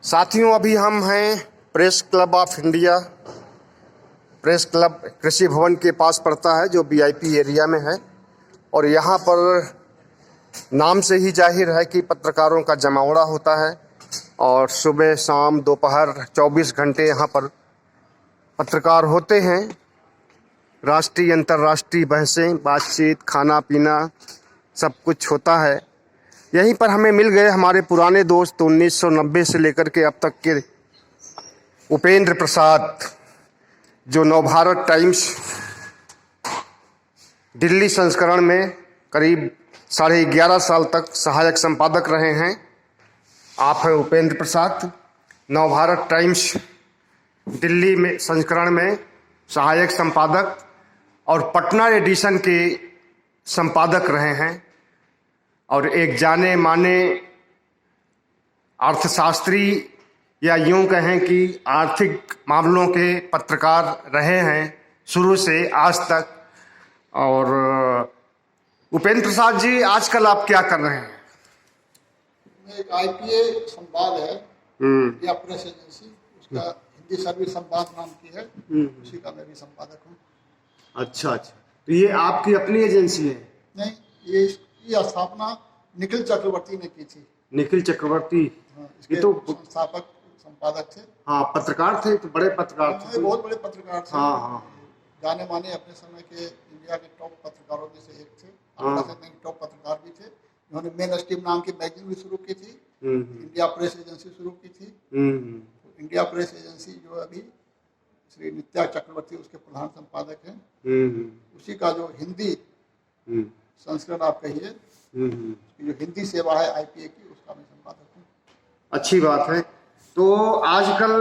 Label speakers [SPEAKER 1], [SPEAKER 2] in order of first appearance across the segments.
[SPEAKER 1] साथियों, अभी हम हैं press club of India. Press club कृषि भवन के पास पड़ता है, जो वीआईपी एरिया में है। और यहाँ पर नाम से ही जाहिर है कि पत्रकारों का जमावड़ा होता है और सुबह शाम दोपहर 24 घंटे यहाँ पर पत्रकार होते हैं। राष्ट्रीय अंतर्राष्ट्रीय बहसें, बातचीत, खाना पीना सब कुछ होता है। यहीं पर हमें मिल गए हमारे पुराने दोस्त 1990 से लेकर के अब तक के उपेंद्र प्रसाद, जो नवभारत टाइम्स दिल्ली संस्करण में करीब 11.5 साल तक सहायक संपादक रहे हैं। आप हैं उपेंद्र प्रसाद, नवभारत टाइम्स दिल्ली में संस्करण में सहायक संपादक और पटना एडिशन के संपादक रहे हैं और एक जाने माने अर्थशास्त्री या यूं कहें कि आर्थिक मामलों के पत्रकार रहे हैं शुरू से आज तक। और उपेंद्र प्रसाद जी, आजकल आप क्या कर रहे हैं?
[SPEAKER 2] एक आईपीए संवाद है या प्रेस एजेंसी, उसका हिंदी सर्विस संवाद नाम की है, उसी का मैं भी संपादक हूँ।
[SPEAKER 1] अच्छा, तो ये आपकी अपनी एजेंसी है?
[SPEAKER 2] नहीं, ये स्थापना निखिल चक्रवर्ती ने की थी।
[SPEAKER 1] निखिल चक्रवर्ती?
[SPEAKER 2] हाँ, इसके
[SPEAKER 1] ये तो
[SPEAKER 2] संस्थापक संपादक थे।
[SPEAKER 1] हाँ, पत्रकार थे, तो बड़े पत्रकार थे।
[SPEAKER 2] बहुत बड़े पत्रकार थे।
[SPEAKER 1] हाँ।
[SPEAKER 2] जाने माने अपने समय के इंडिया के टॉप पत्रकारों में से एक थे। टॉप पत्रकार भी थे। उन्होंने मेन स्ट्रीम नाम की मैगजीन भी शुरू की थी। इंडिया प्रेस एजेंसी शुरू की थी। तो इंडिया प्रेस एजेंसी जो अभी श्री नित्या चक्रवर्ती उसके प्रधान संपादक हैं। उसी का जो हिंदी संस्करण आप कहिए, जो हिंदी सेवा है आईपीए की, उसका मैं संपादक हूँ।
[SPEAKER 1] अच्छी बात है। तो आजकल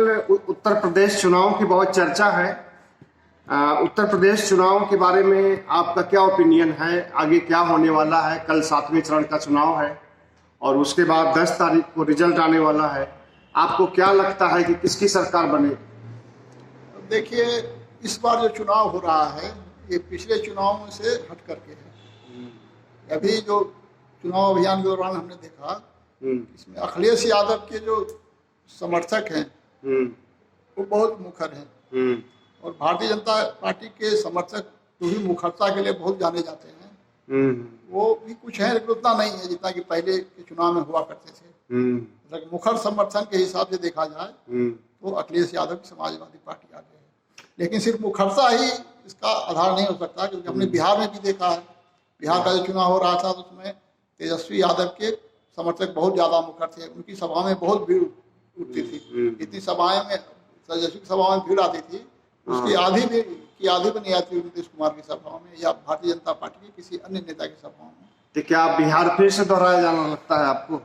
[SPEAKER 1] उत्तर प्रदेश चुनाव की बहुत चर्चा है। उत्तर प्रदेश चुनाव के बारे में आपका क्या ओपिनियन है? आगे क्या होने वाला है? कल 7वें चरण का चुनाव है और उसके बाद 10 तारीख को रिजल्ट आने वाला है। आपको क्या लगता है कि किसकी सरकार बने?
[SPEAKER 2] देखिए, इस बार जो चुनाव हो रहा है ये पिछले चुनाव से हट करके है। अभी जो चुनाव अभियान के दौरान हमने देखा, इसमें अखिलेश यादव के जो समर्थक हैं वो बहुत मुखर हैं और भारतीय जनता पार्टी के समर्थक जो भी मुखरता के लिए बहुत जाने जाते हैं, वो भी कुछ है लेकिन उतना नहीं है जितना कि पहले के चुनाव में हुआ करते थे। मुखर समर्थन के हिसाब से देखा जाए तो अखिलेश यादव की समाजवादी पार्टी आगे है। लेकिन सिर्फ मुखरता ही इसका आधार नहीं हो सकता, क्योंकि हमने बिहार में भी देखा है। बिहार का जो चुनाव हो रहा था तो उसमें तेजस्वी यादव के समर्थक बहुत ज्यादा मुखर थे। उनकी सभा में बहुत भीड़ उठती थी। इतनी सभाएं में, तेजस्वी की सभा में भीड़ आती थी, उसकी आधी भी नहीं आती नीतीश कुमार की सभाओं में या भारतीय जनता पार्टी के किसी अन्य नेता की सभाओं में।
[SPEAKER 1] तो क्या बिहार फिर से दोहराया जाना लगता है आपको?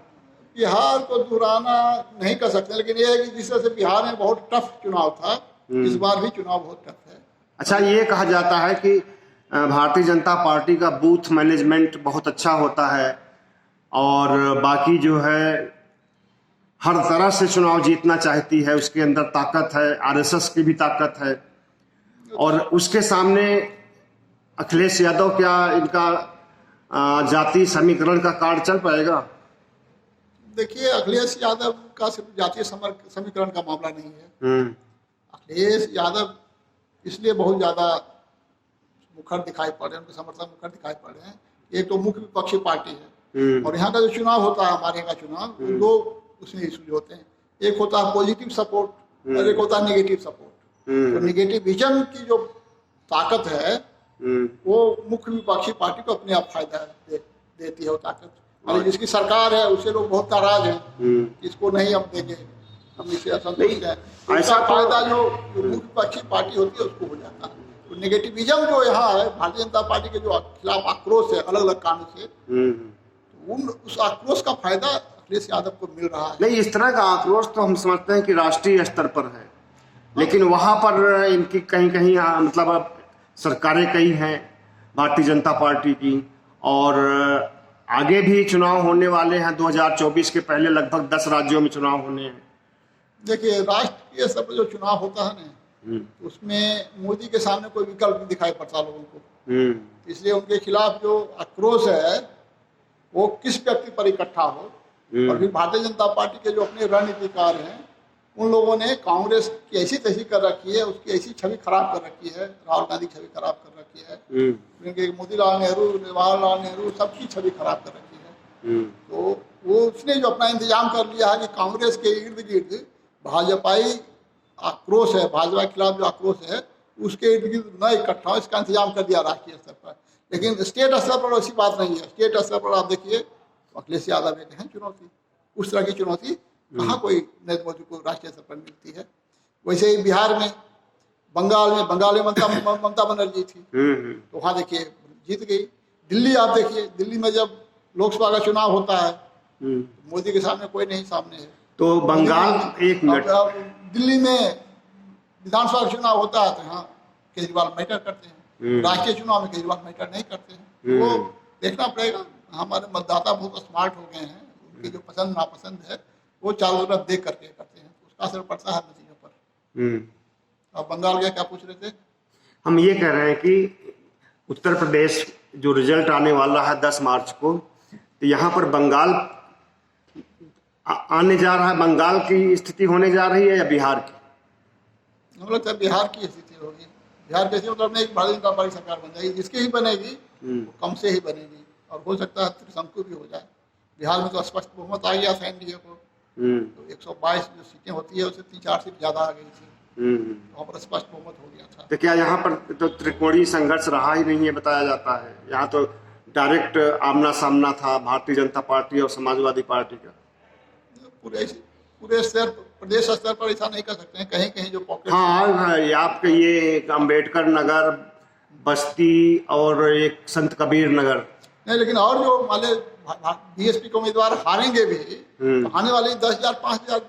[SPEAKER 2] बिहार को दोहराना नहीं कर सकते, लेकिन ये है कि जिस तरह से बिहार में बहुत टफ चुनाव था, इस बार भी चुनाव बहुत टफ है।
[SPEAKER 1] अच्छा, ये कहा जाता है कि भारतीय जनता पार्टी का बूथ मैनेजमेंट बहुत अच्छा होता है और बाकी जो है हर तरह से चुनाव जीतना चाहती है, उसके अंदर ताकत है, आरएसएस की भी ताकत है। और उसके सामने अखिलेश यादव, क्या इनका जातीय समीकरण का कार्ड चल पाएगा?
[SPEAKER 2] देखिए, अखिलेश यादव का सिर्फ जातीय समीकरण का मामला नहीं है। अखिलेश यादव इसलिए बहुत ज्यादा मुखर दिखाई पड़ रहे हैं, उनके समर्थक मुखर दिखाई पड़ रहे हैं। एक तो मुख्य विपक्षी पार्टी है और यहाँ का जो चुनाव होता है, हमारे यहाँ का चुनाव, दो उसमें इशूज होते हैं। एक होता है पॉजिटिव सपोर्ट और एक होता है नेगेटिव सपोर्ट। तो नेगेटिविज्म की जो ताकत है वो मुख्य विपक्षी पार्टी को अपने आप फायदा देती है वो ताकत। और जिसकी सरकार है उससे लोग बहुत नाराज हैं, इसको नहीं हम देंगे, हम इससे असंतुष्ट हैं। ऐसा फायदा जो मुख्य विपक्षी पार्टी होती है उसको हो जाता है। तो नेगेटिविज्म जो यहाँ है, भारतीय जनता पार्टी के जो खिलाफ आक्रोश है अलग अलग कारणों से, तो उस आक्रोश का फायदा अखिलेश यादव को मिल रहा है।
[SPEAKER 1] नहीं, इस तरह का आक्रोश तो हम समझते हैं कि राष्ट्रीय स्तर पर है, लेकिन वहां पर इनकी कहीं कहीं मतलब अब सरकारें कई हैं भारतीय जनता पार्टी की, और आगे भी चुनाव होने वाले हैं। 2024 के पहले लगभग 10 राज्यों में चुनाव होने हैं।
[SPEAKER 2] देखिए, राष्ट्रीय स्तर पर जो चुनाव होता है ना, उसमें मोदी के सामने कोई विकल्प नहीं दिखाई पड़ता लोगों को। इसलिए उनके खिलाफ जो आक्रोश है वो किस व्यक्ति पर इकट्ठा हो, और फिर भारतीय जनता पार्टी के जो अपने रणनीतिकार हैं उन लोगों ने कांग्रेस की ऐसी तैसी कर रखी है, उसकी ऐसी छवि खराब कर रखी है, राहुल गांधी की छवि खराब कर रखी है, क्योंकि मोतीलाल नेहरू, जवाहरलाल नेहरू सबकी छवि खराब कर रखी है। तो वो उसने जो अपना इंतजाम कर लिया है कि कांग्रेस के इर्द गिर्द भाजपाई आक्रोश है, भाजपा के खिलाफ जो आक्रोश है उसके इर्द गिर्द न इकट्ठा हो, इसका इंतजाम कर दिया राष्ट्रीय स्तर पर। लेकिन स्टेट स्तर पर ऐसी बात नहीं है। स्टेट स्तर पर आप देखिए अखिलेश यादव एक हैं चुनौती, उस तरह की चुनौती कहाँ कोई नरेंद्र मोदी को राष्ट्रीय स्तर पर मिलती है। वैसे ही बिहार में, बंगाल में ममता बनर्जी थी, तो वहाँ देखिए जीत गई। दिल्ली आप देखिए, दिल्ली में जब लोकसभा का चुनाव होता है मोदी के सामने कोई नहीं सामने है।
[SPEAKER 1] तो बंगाल, एक मिनट,
[SPEAKER 2] दिल्ली में विधानसभा का चुनाव होता है तो यहाँ केजरीवाल मैटर करते हैं, राष्ट्रीय चुनाव में केजरीवाल मैटर नहीं करते हैं। वो देखना पड़ेगा। हमारे मतदाता बहुत स्मार्ट हो गए हैं, उनकी जो पसंद नापसंद है वो चारों तरफ देख करके करते हैं, तो उसका असर पड़ता है नतीजों पर। अब बंगाल का क्या पूछ रहे थे?
[SPEAKER 1] हम ये कह रहे हैं कि उत्तर प्रदेश जो रिजल्ट आने वाला है 10 मार्च को, तो यहाँ पर बंगाल आने जा रहा है, बंगाल की स्थिति होने जा रही है या बिहार की?
[SPEAKER 2] हम लोग तो बिहार की स्थिति होगी। बिहार कैसे मतलब नहीं, भारतीय जनता पार्टी सरकार बन जाएगी, जिसकी ही बनेगी वो कम से ही बनेगी, और हो सकता है त्रिशंकु भी हो जाए। बिहार में तो स्पष्ट बहुमत आ गया था एनडीए को, तो 122 जो सीटें होती है उससे 3-4 सीट ज्यादा आ गई थी, वहाँ पर स्पष्ट बहुमत हो गया था।
[SPEAKER 1] तो क्या यहाँ पर तो त्रिकोणीय संघर्ष रहा ही नहीं है बताया जाता है? यहाँ तो डायरेक्ट आमना सामना था भारतीय जनता पार्टी और समाजवादी पार्टी का। पूरे स्तर, प्रदेश स्तर पर ऐसा नहीं कर सकते हैं, कहीं कहीं जो पॉकेट। हाँ, आपके ये अम्बेडकर नगर, बस्ती और एक संत कबीर नगर
[SPEAKER 2] नहीं, लेकिन और जो माले बीएसपी के उम्मीदवार हारेंगे भी, तो आने वाले 10,000 5,000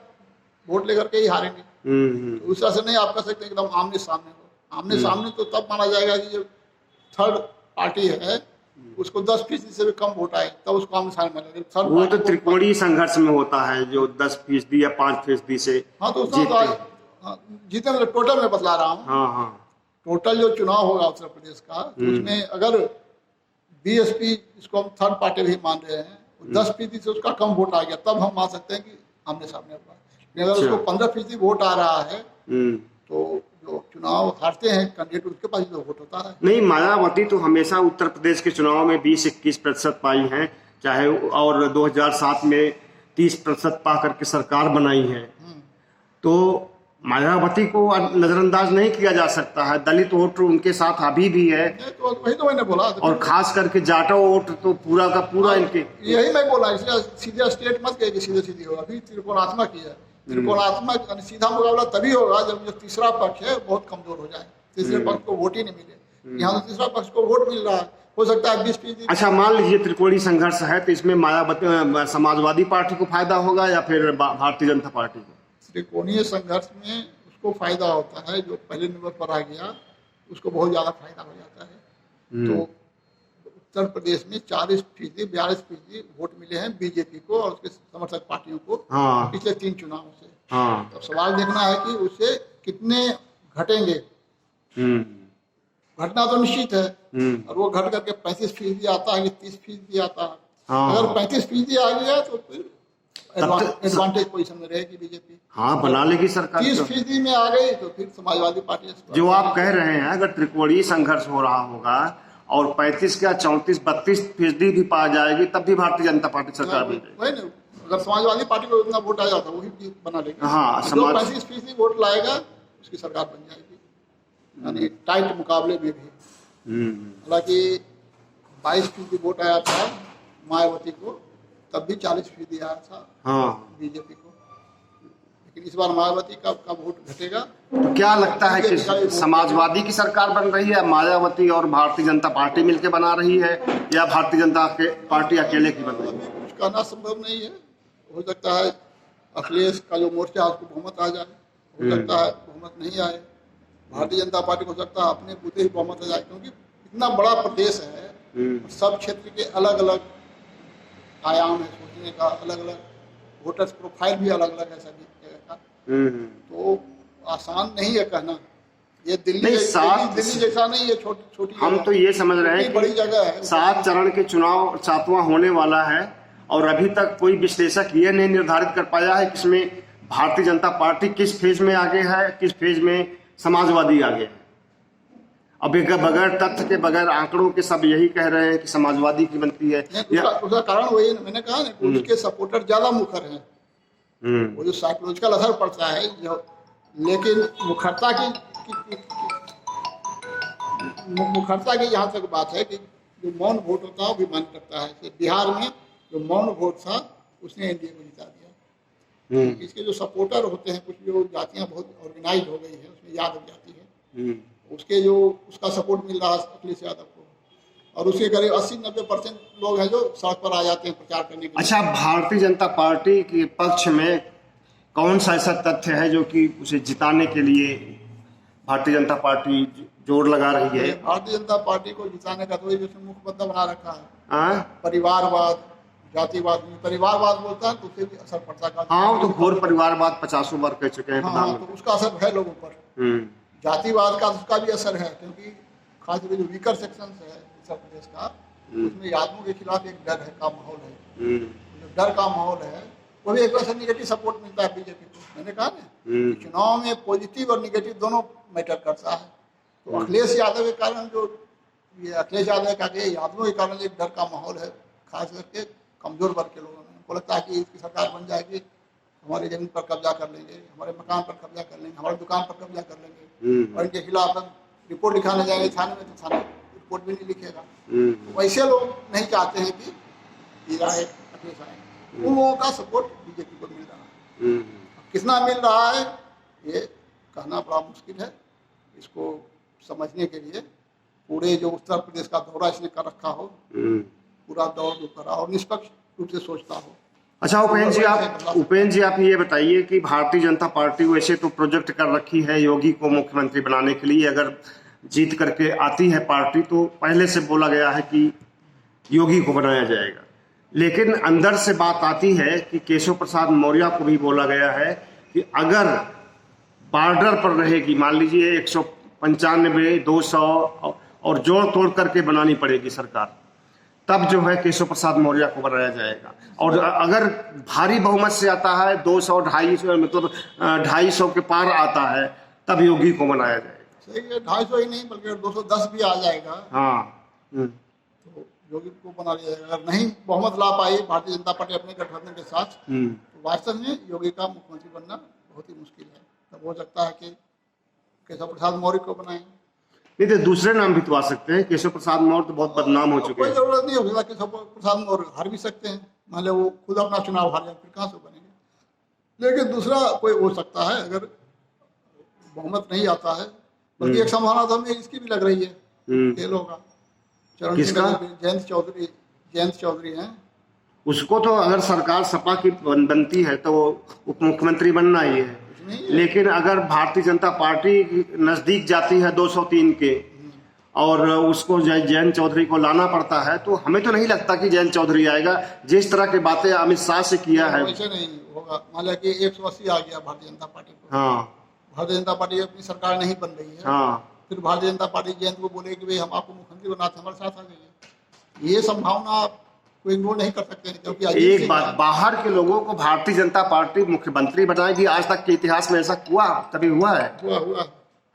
[SPEAKER 2] वोट लेकर के ही हारेंगे। तो उस तरह से नहीं आप कह सकते एकदम आमने सामने हो। आमने सामने तो तब माना जाएगा कि जो थर्ड पार्टी है उसको 10% से भी कम वोट आए, तब उसको आमने सामने मानेंगे।
[SPEAKER 1] वो तो त्रिकोणीय संघर्ष में होता है जो 10% या 5% से।
[SPEAKER 2] हाँ, तो जीते मतलब टोटल में बतला रहा हूँ।
[SPEAKER 1] हाँ,
[SPEAKER 2] टोटल जो चुनाव होगा उत्तर प्रदेश का, तो उसमें अगर बीएसपी इसको हम थर्ड पार्टी भी मान रहे हैं, 10% से उसका कम वोट आ गया, तब हम मान सकते हैं कि आमने सामने होगा। अगर उसको 15% वोट आ रहा है तो जो चुनाव हारते हैं कैंडिडेट, उसके पास जो वोट होता है।
[SPEAKER 1] नहीं, मायावती तो हमेशा उत्तर प्रदेश के चुनाव में 20-21% पाई हैं, चाहे, और 2007 में 30% पा करके सरकार बनाई है। तो मायावती को नजरअंदाज नहीं किया जा सकता है। दलित वोट उनके साथ अभी भी है,
[SPEAKER 2] तो वही तो मैंने बोला।
[SPEAKER 1] और खास करके जाटो वोट तो पूरा का पूरा इनके।
[SPEAKER 2] यही मैं बोला, इसलिए सीधे स्टेट मत कहे कि सीधे सीधी होगा। अभी त्रिकोणात्मक ही है। त्रिकोणात्मक सीधा मुकाबला तभी होगा जब जो तीसरा पक्ष है बहुत कमजोर हो जाए, तीसरे पक्ष को वोट ही नहीं मिले। यहाँ तो तीसरा पक्ष को वोट मिल रहा है, हो सकता है 20%।
[SPEAKER 1] अच्छा, मान लीजिए त्रिकोणीय संघर्ष है, तो इसमें मायावती समाजवादी पार्टी को फायदा होगा या फिर भारतीय जनता पार्टी को?
[SPEAKER 2] त्रिकोणीय संघर्ष में उसको फायदा होता है, जो पहले नंबर पर आ गया उसको बहुत ज्यादा फायदा हो जाता है। तो उत्तर प्रदेश में 40% 42% वोट मिले हैं बीजेपी को और उसके समर्थक पार्टियों को पिछले 3 चुनावों से। तो सवाल देखना है कि उससे कितने घटेंगे। घटना तो निश्चित है, और वो घट करके 35% आता है कि 30% आता है। अगर 35% आ गया तो फिर एडवांटेज पोजीशन में रहेगी बीजेपी।
[SPEAKER 1] हाँ, बना लेगी सरकार।
[SPEAKER 2] 30% में आ गई तो फिर समाजवादी पार्टी।
[SPEAKER 1] जो आप कह रहे हैं अगर त्रिकोणीय संघर्ष हो रहा होगा और 35 का 34-32% भी पा जाएगी, तब भी भारतीय जनता पार्टी सरकार बन जाएगी।
[SPEAKER 2] अगर समाजवादी पार्टी को इतना वोट आ जाता वही बना लेगी।
[SPEAKER 1] हाँ,
[SPEAKER 2] जो 35% वोट लाएगा उसकी सरकार बन जाएगी, यानी टाइट मुकाबले में भी। हालांकि 22% वोट आया था मायावती को, तब भी 40% आया था बीजेपी को। लेकिन इस बार मायावती का वोट घटेगा।
[SPEAKER 1] तो क्या लगता है कि समाजवादी की सरकार बन रही है, मायावती और भारतीय जनता पार्टी मिलकर बना रही है, या भारतीय जनता पार्टी अकेले की बन रही है?
[SPEAKER 2] कुछ कहना संभव नहीं है। हो सकता है अखिलेश का जो मोर्चा है उसको बहुमत आ जाए, हो सकता है बहुमत नहीं आए। भारतीय जनता पार्टी को हो सकता है अपने बूते ही बहुमत आ जाए, क्योंकि इतना बड़ा प्रदेश है, सब क्षेत्र के अलग अलग आयाम है सोचने का, अलग अलग वोटर्स प्रोफाइल भी अलग अलग है सभी जगह का। तो आसान नहीं है कहना। ये दिल्ली जैसा नहीं है, छोटी
[SPEAKER 1] हम तो ये समझ रहे हैं
[SPEAKER 2] बड़ी जगह है।
[SPEAKER 1] 7 चरण के चुनाव 7वां होने वाला है, और अभी तक कोई विश्लेषक ये नहीं निर्धारित कर पाया है कि इसमें भारतीय जनता पार्टी किस फेज में आगे है, किस फेज में समाजवादी आगे है। अभी बगैर तथ्य के, बगैर आंकड़ों के सब यही कह रहे हैं कि समाजवादी की बनती है।
[SPEAKER 2] उसका कारण वही मैंने कहा ना कि उसके सपोर्टर ज्यादा मुखर हैं। वो जो साइकोलॉजिकल असर पड़ता है जो, लेकिन मुखरता की यहाँ तक बात है कि जो मौन वोट होता है वो भी मान्य करता है। बिहार में जो मौन वोट था उसने एनडीए को जिता दिया। इसके जो सपोर्टर होते हैं, कुछ जो जातियां बहुत ऑर्गेनाइज हो गई है, उसमें यादव जाति है, उसके जो उसका सपोर्ट मिल रहा है अखिलेश यादव को, और उसके करीब 80-90% लोग हैं जो सड़क पर आ जाते हैं प्रचार करने के लिए।
[SPEAKER 1] अच्छा, भारतीय जनता पार्टी के पक्ष में कौन सा ऐसा तथ्य है जो कि उसे जिताने के लिए भारतीय जनता पार्टी जोर लगा रही है?
[SPEAKER 2] भारतीय जनता पार्टी को जिताने का तो जिसने मुख्य मुद्दा बना रखा है परिवारवाद, जातिवाद। परिवारवाद बोलता है तो उससे भी असर पड़ता है।
[SPEAKER 1] हाँ, वो तो घोर परिवारवाद 50 बार कह चुके हैं।
[SPEAKER 2] हाँ, तो उसका असर है लोगों पर। जातिवाद का उसका भी असर है, क्योंकि खासकर जो वीकर सेक्शन है उत्तर प्रदेश का, उसमें यादवों के खिलाफ एक डर है का माहौल है। जो डर का माहौल है वो भी एक तरह से निगेटिव सपोर्ट मिलता है बीजेपी को। मैंने कहा ना चुनाव में पॉजिटिव और निगेटिव दोनों मैटर करता है। तो अखिलेश यादव के कारण जो ये अखिलेश यादव का यादवों के कारण एक डर का माहौल है, खास करके कमजोर वर्ग के लोगों में। उनको लगता है कि इसकी सरकार बन जाएगी, हमारी जमीन पर कब्जा कर लेंगे, हमारे मकान पर कब्जा कर लेंगे, हमारी दुकान पर कब्जा कर लेंगे, और इनके खिलाफ रिपोर्ट लिखाने जाएंगे थाने में तो थाने रिपोर्ट भी नहीं लिखेगा। तो वैसे लोग नहीं चाहते हैं कि अखिलेश आए। उन लोगों का सपोर्ट बीजेपी को मिल रहा है। कितना मिल रहा है ये कहना बड़ा मुश्किल है। इसको समझने के लिए पूरे जो उत्तर प्रदेश का दौरा इसने कर रखा हो, पूरा दौर जो करा और निष्पक्ष रूप से सोचता हो।
[SPEAKER 1] अच्छा उपेंद्र जी, आप ये बताइए कि भारतीय जनता पार्टी वैसे तो प्रोजेक्ट कर रखी है योगी को मुख्यमंत्री बनाने के लिए। अगर जीत करके आती है पार्टी तो पहले से बोला गया है कि योगी को बनाया जाएगा, लेकिन अंदर से बात आती है कि केशव प्रसाद मौर्य को भी बोला गया है कि अगर बॉर्डर पर रहेगी, मान लीजिए 195, 200 और जोड़ तोड़ करके बनानी पड़ेगी सरकार, तब जो है केशव प्रसाद मौर्य को बनाया जाएगा। और अगर भारी बहुमत से आता है 200, 250, मतलब 250 के पार आता है, तब योगी को बनाया जाएगा।
[SPEAKER 2] सही है, 250 ही नहीं बल्कि 210 भी आ जाएगा।
[SPEAKER 1] हाँ,
[SPEAKER 2] तो योगी को बना लिया जाएगा। अगर नहीं बहुमत ला पाई भारतीय जनता पार्टी अपने गठबंधन के साथ, तो वास्तव में योगी का मुख्यमंत्री बनना बहुत ही मुश्किल है। तब हो सकता है कि केशव प्रसाद मौर्य को बनाएं।
[SPEAKER 1] नहीं तो दूसरे नाम भी तो आ सकते हैं। केशव प्रसाद मौर्य तो बहुत बदनाम हो चुके हैं।
[SPEAKER 2] कोई जरूरत नहीं होगी, केशव प्रसाद मौर्य हार भी सकते हैं। मान लो वो खुद अपना चुनाव हार जाए, फिर कहाँ से बनेंगे। लेकिन दूसरा कोई हो सकता है अगर बहुमत नहीं आता है। बल्कि एक संभावना तो हमें इसकी भी लग रही है, खेल होगा चरण जयंत चौधरी हैं,
[SPEAKER 1] उसको तो अगर सरकार सपा की बनती है तो उप मुख्यमंत्री बनना ही है। लेकिन अगर भारतीय जनता पार्टी नजदीक जाती है 203 के और उसको जयंत चौधरी को लाना पड़ता है, तो हमें तो नहीं लगता कि जयंत चौधरी आएगा। जिस तरह की बातें अमित शाह से किया है
[SPEAKER 2] वैसे नहीं होगा। मान लिया कि 180 आ गया भारतीय जनता पार्टी को।
[SPEAKER 1] हाँ,
[SPEAKER 2] भारतीय जनता पार्टी अपनी सरकार नहीं बन रही है।
[SPEAKER 1] हाँ,
[SPEAKER 2] फिर भारतीय जनता पार्टी जयंत को बोले कि भाई हम आपको मुख्यमंत्री बनाते, हमारे साथ आ जाइए। ये संभावना आप कोई इग्नोर नहीं कर सकते हैं, क्योंकि
[SPEAKER 1] एक बात, बाहर के लोगों को भारतीय जनता पार्टी मुख्यमंत्री बनाएगी, आज तक के इतिहास में ऐसा हुआ कभी हुआ है?
[SPEAKER 2] हुआ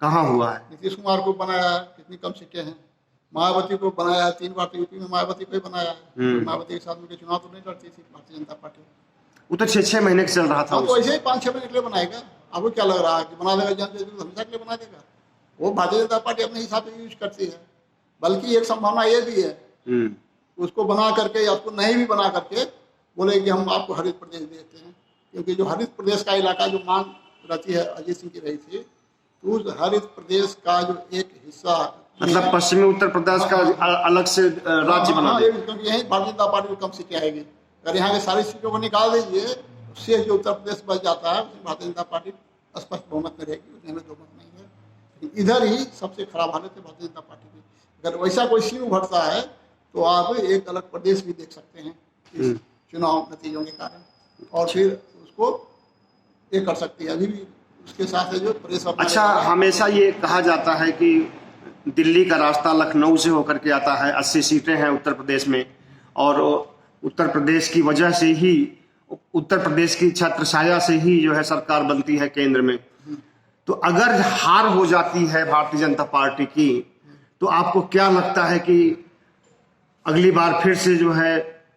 [SPEAKER 1] कहाँ हुआ है?
[SPEAKER 2] नीतीश कुमार को बनाया, कितनी कम सीटें हैं। मायावती को बनाया, 3 बार तो यूपी में मायावती को ही बनाया। मायावती के साथ मिलकर चुनाव तो नहीं लड़ती थी भारतीय जनता पार्टी।
[SPEAKER 1] वो तो 6-6 महीने के चल रहा था।
[SPEAKER 2] तो ऐसे ही 5-6 महीने के लिए बनाएगा। आपको क्या लग रहा है कि बना देगा जयंत चौधरी हमेशा के लिए बना देगा? वो भारतीय जनता पार्टी अपने हिसाब से यूज करती है। बल्कि एक संभावना ये भी है उसको बना करके या उसको नहीं भी बना करके बोले कि हम आपको हरित प्रदेश देते हैं, क्योंकि जो हरित प्रदेश का इलाका जो मांग रहती है अजीत सिंह की रही थी, तो उस हरित प्रदेश का जो एक हिस्सा,
[SPEAKER 1] मतलब पश्चिमी उत्तर प्रदेश का अलग से राज्य बना दे,
[SPEAKER 2] क्योंकि यही भारतीय जनता पार्टी को कम सीटें आएगी। अगर यहाँ के सारी सीटों को निकाल दीजिए, उससे जो उत्तर प्रदेश बच जाता है उसमें भारतीय जनता पार्टी स्पष्ट बहुमत में रहेगी, उसमें दो मत नहीं है। इधर ही सबसे खराब हालत है भारतीय जनता पार्टी की। अगर वैसा कोई सीन उभरता है तो आप एक अलग प्रदेश भी देख सकते हैं इस चुनाव नतीजों के कारण, और फिर उसको ये कर सकती है। अभी भी उसके साथ है जो प्रेस।
[SPEAKER 1] अच्छा, हमेशा ये कहा जाता है कि दिल्ली का रास्ता लखनऊ से होकर के आता है, 80 सीटें हैं उत्तर प्रदेश में, और उत्तर प्रदेश की वजह से ही, उत्तर प्रदेश की छत्रछाया से ही जो है सरकार बनती है केंद्र में। तो अगर हार हो जाती है भारतीय जनता पार्टी की, तो आपको क्या लगता है कि अगली बार फिर से जो है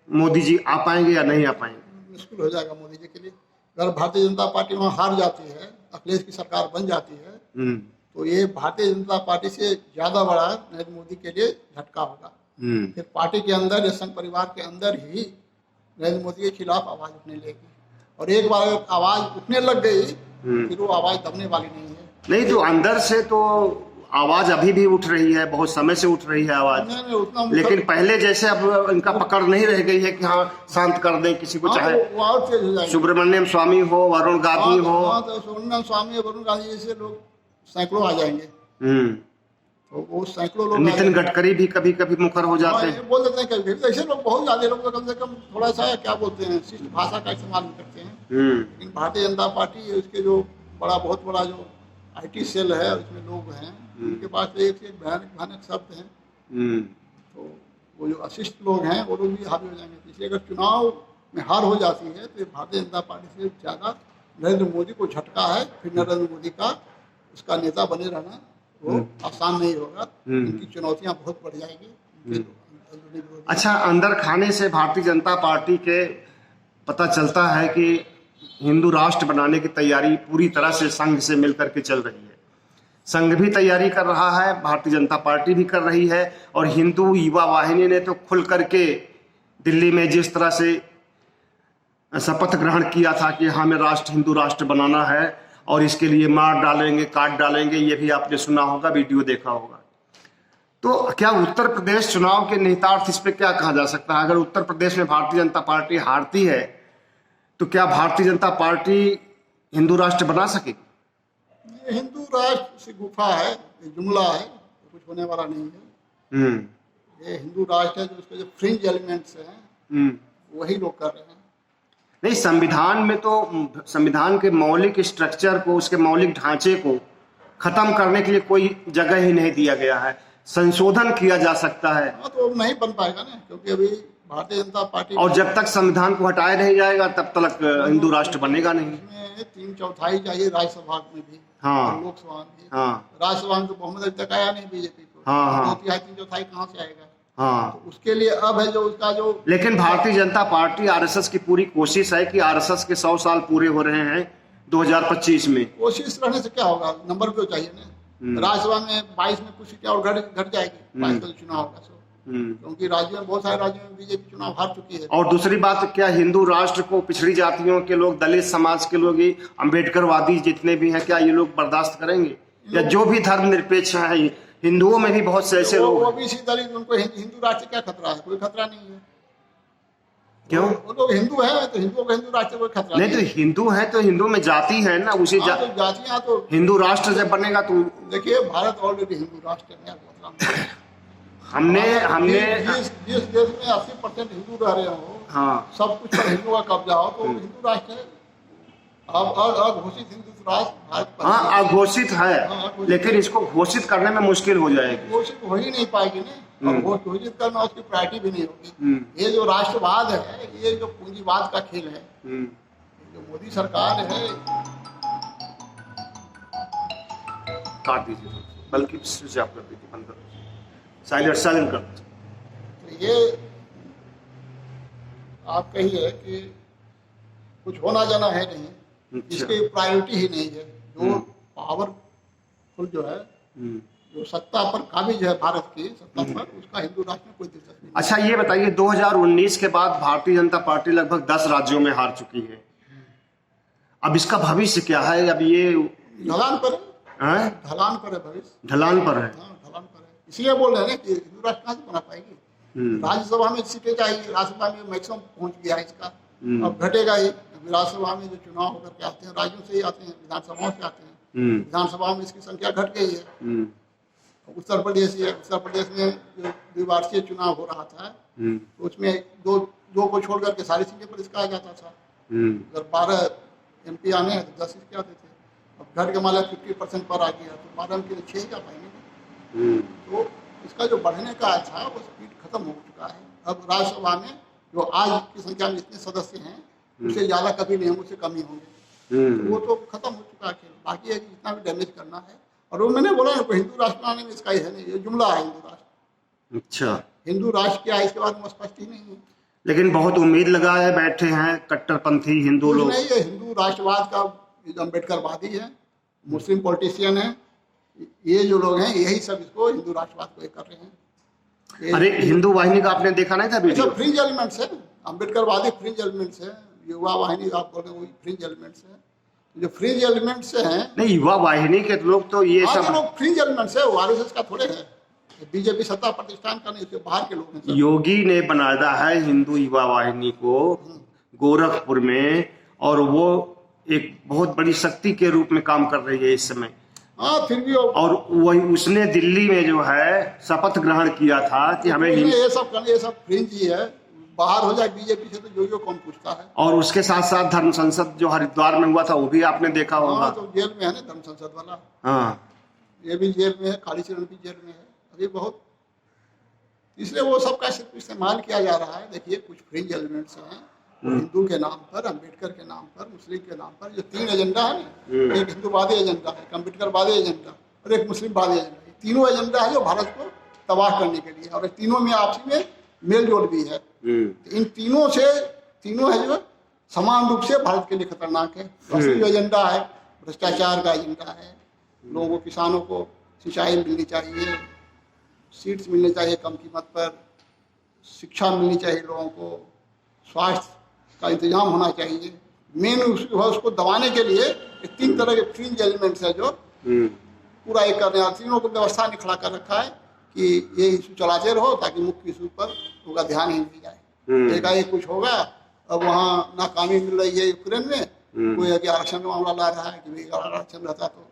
[SPEAKER 1] मोदी जी आ पाएंगे या नहीं आ पाएंगे?
[SPEAKER 2] मुश्किल हो जाएगा मोदी जी के लिए। अगर भारतीय जनता पार्टी वहाँ हार जाती है, अखिलेश की सरकार बन जाती है, तो ये भारतीय जनता पार्टी से ज्यादा बड़ा नरेंद्र मोदी के लिए झटका होगा। फिर पार्टी के अंदर या संघ परिवार के अंदर ही नरेंद्र मोदी के खिलाफ आवाज उठने लगेगी, और एक बार आवाज उठने लग गई फिर वो आवाज दबने वाली नहीं है।
[SPEAKER 1] नहीं, तो अंदर से तो आवाज अभी भी उठ रही है, बहुत समय से उठ रही है आवाज।
[SPEAKER 2] नहीं, उतना
[SPEAKER 1] लेकिन पहले जैसे अब इनका पकड़ नहीं रह गई है कि हाँ शांत कर दें किसी को, चाहे
[SPEAKER 2] वो और तेज हो जाएगी।
[SPEAKER 1] सुब्रमण्यम स्वामी हो, वरुण गांधी हो,
[SPEAKER 2] तो सुब्रमण्यम स्वामी, वरुण गांधी जैसे लोग सैकड़ों आ जाएंगे। तो वो सैकड़ों लोग,
[SPEAKER 1] नितिन गडकरी भी कभी कभी मुखर हो जाते हैं,
[SPEAKER 2] बोल देते हैं कभी कभी। ऐसे लोग बहुत ज्यादा लोग तो कम से कम थोड़ा सा क्या बोलते हैं, शिष्ट भाषा का इस्तेमाल करते हैं। लेकिन भारतीय जनता पार्टी, उसके जो बहुत बड़ा जो IT सेल है, उसमें लोग हैं, उनके पास एक से एक भयानक शब्द हैं। तो वो जो अशिष्ट लोग हैं वो लोग भी हावी हो जाएंगे। इसलिए अगर चुनाव में हार हो जाती है तो भारतीय जनता पार्टी से ज्यादा नरेंद्र मोदी को झटका है। फिर नरेंद्र मोदी का उसका नेता बने रहना वो आसान नहीं होगा। इनकी चुनौतियां बहुत बढ़ जाएगी।
[SPEAKER 1] अच्छा, अंदर खाने से भारतीय जनता पार्टी के पता चलता है कि हिंदू राष्ट्र बनाने की तैयारी पूरी तरह से संघ से मिलकर के चल रही है। संघ भी तैयारी कर रहा है, भारतीय जनता पार्टी भी कर रही है, और हिंदू युवा वाहिनी ने तो खुल करके दिल्ली में जिस तरह से शपथ ग्रहण किया था कि हमें राष्ट्र, हिंदू राष्ट्र बनाना है और इसके लिए मार डालेंगे, काट डालेंगे, ये भी आपने सुना होगा, वीडियो देखा होगा। तो क्या उत्तर प्रदेश चुनाव के निहितार्थ इस पे क्या कहा जा सकता है? अगर उत्तर प्रदेश में भारतीय जनता पार्टी हारती है तो क्या भारतीय जनता पार्टी हिंदू राष्ट्र बना सकेगी?
[SPEAKER 2] ये हिंदू राष्ट्र से गुफा है, जुमला है, कुछ होने वाला नहीं है। ये हिंदू राष्ट्र है, जो उसके जो फ्रिंज एलिमेंट्स हैं वही लोग कर रहे हैं।
[SPEAKER 1] नहीं, संविधान में तो संविधान के मौलिक स्ट्रक्चर को, उसके मौलिक ढांचे को खत्म करने के लिए कोई जगह ही नहीं दिया गया है। संशोधन किया जा सकता है।
[SPEAKER 2] तो नहीं बन पाएगा ना, क्योंकि अभी भारतीय जनता पार्टी, और
[SPEAKER 1] जब तक संविधान को हटाया नहीं जाएगा तब तक हिंदू राष्ट्र बनेगा नहीं।
[SPEAKER 2] इसमें 3/4 चाहिए राज्यसभा में भी,
[SPEAKER 1] हाँ,
[SPEAKER 2] लोकसभा में भी।
[SPEAKER 1] हाँ,
[SPEAKER 2] राज्यसभा में तो बहुमत अभी तक आया नहीं बीजेपी को।
[SPEAKER 1] हाँ,
[SPEAKER 2] 2/3 3/4 कहाँ से आएगा?
[SPEAKER 1] हाँ,
[SPEAKER 2] तो उसके लिए अब है जो उसका जो, लेकिन
[SPEAKER 1] भारतीय जनता पार्टी, RSS की पूरी कोशिश है कि RSS के 100 साल पूरे हो रहे हैं 2025 में।
[SPEAKER 2] कोशिश रहने से क्या होगा, नंबर तो चाहिए ना। राज्यसभा में 22 में कुछ सीटें और घट जाएगी 22 का चुनाव होगा। क्योंकि राज्यों में, बहुत सारे राज्यों में बीजेपी चुनाव हार चुकी है। और
[SPEAKER 1] दूसरी बात, क्या हिंदू राष्ट्र को पिछड़ी जातियों के लोग, दलित समाज के लोग, अम्बेडकरवादी जितने भी हैं, क्या ये लोग बर्दाश्त करेंगे? या जो भी धर्म निरपेक्ष है, हिंदुओं में भी बहुत से ऐसे लोग,
[SPEAKER 2] ओबीसी दलित, उनको हिंदू राष्ट्र से क्या खतरा है? कोई खतरा नहीं है।
[SPEAKER 1] क्यों?
[SPEAKER 2] वो लोग हिंदू है तो हिंदुओं को हिंदू राष्ट्र से कोई खतरा नहीं।
[SPEAKER 1] तो हिंदू है तो हिंदू में जाति है ना, उसी
[SPEAKER 2] जातियां तो
[SPEAKER 1] हिंदू राष्ट्र जब बनेगा तो
[SPEAKER 2] देखिए, भारत ऑलरेडी हिंदू राष्ट्र है।
[SPEAKER 1] हमने
[SPEAKER 2] जिस देश में 80% हिंदू रह रहे हो,
[SPEAKER 1] हाँ,
[SPEAKER 2] सब कुछ पर हिंदू का कब्जा हो, तो हिंदू राष्ट्र है। अब अघोषित हिंदू राष्ट्र भारत,
[SPEAKER 1] हाँ अघोषित है, लेकिन इसको घोषित करने में मुश्किल हो जाएगी।
[SPEAKER 2] घोषित हो ही नहीं पाएगी ना। घोषित करना उसकी प्रायोरिटी भी नहीं होगी। ये जो राष्ट्रवाद है, ये जो पूंजीवाद का खेल है, जो मोदी सरकार है,
[SPEAKER 1] काट दीजिए, बल्कि स्विच ऑफ कर दीजिए, बंद कर दीजिए, साइलेंट कर दीजिए।
[SPEAKER 2] तो ये आप कहिए कि कुछ होना जाना है नहीं, इसकी प्रायोरिटी ही नहीं है। जो पावरफुल जो है, जो सत्ता पर काबिज है भारत की सत्ता पर, उसका हिंदू राष्ट्र में कोई दिलचस्पी नहीं। अच्छा,
[SPEAKER 1] ये बताइए, 2019 के बाद भारतीय जनता पार्टी लगभग 10 राज्यों में हार चुकी है। अब इसका भविष्य क्या है? अब ये
[SPEAKER 2] ढलान पर है, ढलान पर है भविष्य,
[SPEAKER 1] ढलान पर है।
[SPEAKER 2] ढलान पर है, इसलिए बोल रहे हैं कि हिंदू राष्ट्र कहाँ से बना पाएगी? राज्यसभा में सीटें चाहिए, राज्यसभा में मैक्सिमम पहुंच गया है इसका, अब घटेगा ही। विधानसभा में जो चुनाव होकर के आते हैं, राज्यों से ही आते हैं, विधानसभाओं से आते हैं। विधानसभा में इसकी संख्या घट गई है। उत्तर प्रदेश में जो द्विवार्षीय चुनाव हो रहा था, तो उसमें दो को छोड़ करके सारी सीटें पर इसका आ जाता था। अगर 12 MP आने हैं तो 10 इसके आते थे। अब घट के माला 50% पर आ गया, तो 12 MP 6 ही आ पाएंगे। तो इसका जो बढ़ने का था वो स्पीड खत्म हो चुका है। अब राज्यसभा में जो आज की संख्या में जितने सदस्य हैं उससे ज़्यादा कभी नहीं, हम उससे कम ही होंगे। तो वो तो खत्म हो चुका है खेल। बाकी है कि जितना भी डैमेज करना है, और वो मैंने बोला ना, हिंदू राष्ट्र बनाने में इसका ही है नहीं, ये जुमला है हिंदू राष्ट्र।
[SPEAKER 1] अच्छा,
[SPEAKER 2] हिंदू राष्ट्र क्या है इसके बारे में स्पष्ट ही नहीं है।
[SPEAKER 1] लेकिन बहुत उम्मीद लगाए बैठे हैं कट्टरपंथी हिंदू
[SPEAKER 2] कुछ
[SPEAKER 1] लोग।
[SPEAKER 2] नहीं, ये हिंदू राष्ट्रवाद का अम्बेडकरवादी है, मुस्लिम पॉलिटिशियन है, ये जो लोग हैं यही सब इसको हिंदू राष्ट्रवाद को ये कर रहे हैं।
[SPEAKER 1] अरे हिंदू वाहिनी का आपने देखा नहीं था
[SPEAKER 2] ये
[SPEAKER 1] वीडियो?
[SPEAKER 2] सब फ्रिंज एलिमेंट्स है, अम्बेडकरवादी फ्रिंज एलिमेंट्स है। युवा वाहिनी आप बोल रहे हैं वही फ्रिंज एलिमेंट्स है। जो फ्रिंज एलिमेंट्स हैं,
[SPEAKER 1] नहीं, युवा वाहिनी के लोग तो ये
[SPEAKER 2] आज
[SPEAKER 1] सब
[SPEAKER 2] लोग फ्रिंज एलिमेंट्स है, वो आरएसएस का थोड़े है, बीजेपी सत्ता प्रतिष्ठान का नहीं, बाहर के लोग हैं सब।
[SPEAKER 1] योगी ने बनाया है हिंदू युवा वाहिनी को गोरखपुर में, और वो एक बहुत बड़ी शक्ति के रूप में काम कर रही है इस समय।
[SPEAKER 2] हाँ, फिर भी
[SPEAKER 1] और वही उसने दिल्ली में जो है शपथ ग्रहण किया था कि हमें
[SPEAKER 2] ये सब फ्रिंज ही है। बाहर हो जाए बीजेपी से तो जो कौन पूछता है।
[SPEAKER 1] और उसके साथ साथ धर्म संसद जो हरिद्वार में हुआ था वो भी आपने देखा होगा।
[SPEAKER 2] हाँ, तो जेल में है ना धर्म संसद वाला।
[SPEAKER 1] हाँ,
[SPEAKER 2] ये भी जेल में है, कालीचरण भी जेल में है अभी बहुत। इसलिए वो सबका सिर्फ इस्तेमाल किया जा रहा है। देखिए, कुछ फ्रिंज एलिमेंट्स हैं हिंदू के नाम पर, अम्बेडकर के नाम पर, मुस्लिम के नाम पर। जो तीन एजेंडा है ना, एक हिंदूवादी एजेंडा है, एक अम्बेडकरवादी एजेंडा और एक मुस्लिमवादी एजेंडा। तीनों एजेंडा है जो भारत को तबाह करने के लिए, और तीनों में आपसी में मेल जोल भी है। इन तीनों है जो समान रूप से भारत के लिए खतरनाक है। असली जो एजेंडा है भ्रष्टाचार का एजेंडा है। लोगों को, किसानों को सिंचाई मिलनी चाहिए, सीड्स मिलने चाहिए कम कीमत पर, शिक्षा मिलनी चाहिए लोगों को, स्वास्थ्य का इंतजाम होना चाहिए। मेन उसको दबाने के लिए ये तीन तरह के फ्रिंज एलिमेंट्स है जो पूरा एक कर रहे हैं। तीनों को व्यवस्था ने खड़ा कर रखा है कि ये इशू चलाते रहो ताकि मुख्य इशू पर उनका ध्यान ही नहीं जाए। एकाएक कुछ होगा, अब वहाँ नाकामी मिल रही है यूक्रेन में, कोई है कि आरक्षण का मामला ला रहा है कि भाई आरक्षण रहता तो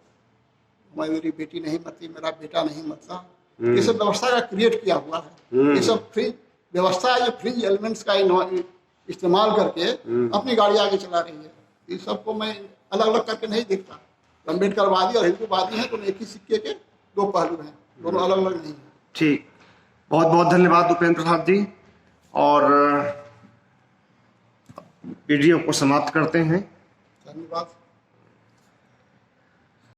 [SPEAKER 2] मेरी बेटी नहीं मरती, मेरा बेटा नहीं मरता। ये सब व्यवस्था का क्रिएट किया हुआ है। ये सब फ्रिंज व्यवस्था है जो फ्रिंज एलिमेंट्स का इस्तेमाल करके अपनी गाड़ी आगे चला रही है। इस सबको मैं अलग अलग करके नहीं देखता। अम्बेडकरवादी और हिंदूवादी हैं तो एक ही सिक्के के दो पहलू हैं, दोनों अलग अलग नहीं है।
[SPEAKER 1] ठीक, बहुत बहुत धन्यवाद उपेंद्र प्रसाद जी। और वीडियो को समाप्त करते हैं।
[SPEAKER 2] धन्यवाद।